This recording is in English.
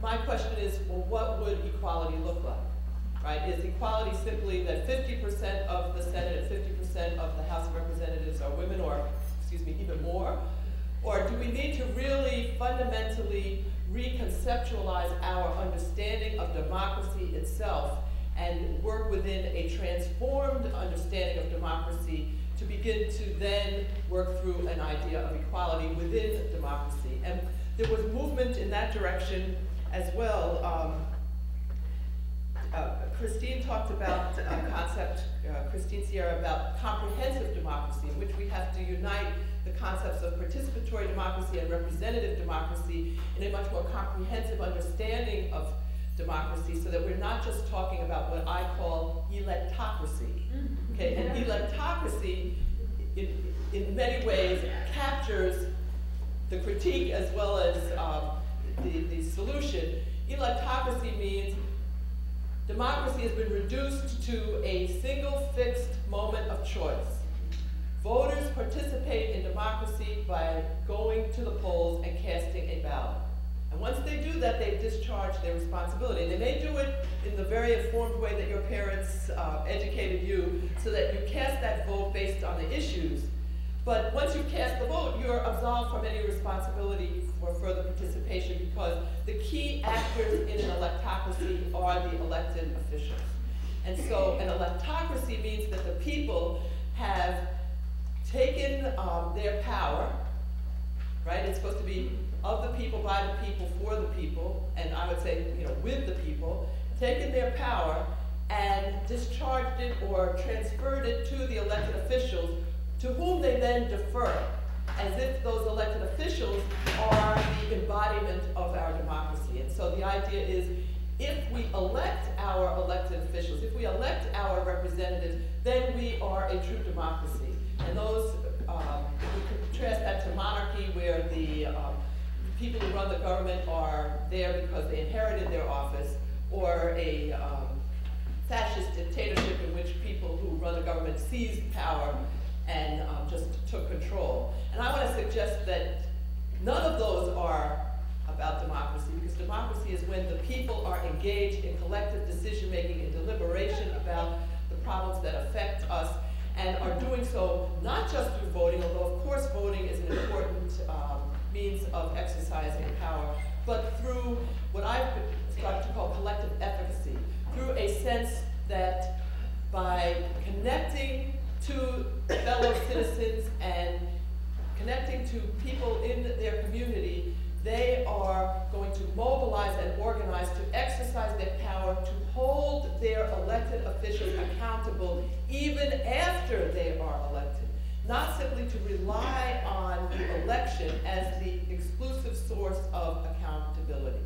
my question is, well, what would equality look like? Right? Is equality simply that 50% of the Senate and 50% of the House of Representatives are women, or, excuse me, even more? Or do we need to really fundamentally reconceptualize our understanding of democracy itself and work within a transformed understanding of democracy to begin to then work through an idea of equality within democracy? And there was movement in that direction as well. Christine talked about a concept, Christine Sierra, about comprehensive democracy, in which we have to unite the concepts of participatory democracy and representative democracy in a much more comprehensive understanding of democracy, so that we're not just talking about what I call electocracy. Okay, and electocracy, in many ways, captures the critique as well as the solution. Electocracy means democracy has been reduced to a single fixed moment of choice. Voters participate in democracy by going to the polls and casting a ballot. And once they do that, they've discharged their responsibility. They may do it in the very informed way that your parents educated you, so that you cast that vote based on the issues. But once you cast the vote, you're absolved from any responsibility for further participation, because the key actors in an electocracy are the elected officials. And so an electocracy means that the people have taken their power, right? It's supposed to be of the people, by the people, for the people, and I would say, with the people, taken their power and discharged it or transferred it to the elected officials, to whom they then defer, as if those elected officials are the embodiment of our democracy. And so the idea is, if we elect our elected officials, if we elect our representatives, then we are a true democracy. And those, we contrast that to monarchy, where the people who run the government are there because they inherited their office, or a fascist dictatorship in which people who run the government seized power and just took control. And I want to suggest that none of those are about democracy, because democracy is when the people are engaged in collective decision-making and deliberation about the problems that affect us, and are doing so not just through voting, although of course voting is an important means of exercising power, but through what I've started to call collective efficacy, through a sense that by connecting to fellow citizens and connecting to people in their community, they are going to mobilize and organize to exercise their power to hold their elected officials accountable even after they are elected. Not simply to rely on the election as the exclusive source of accountability.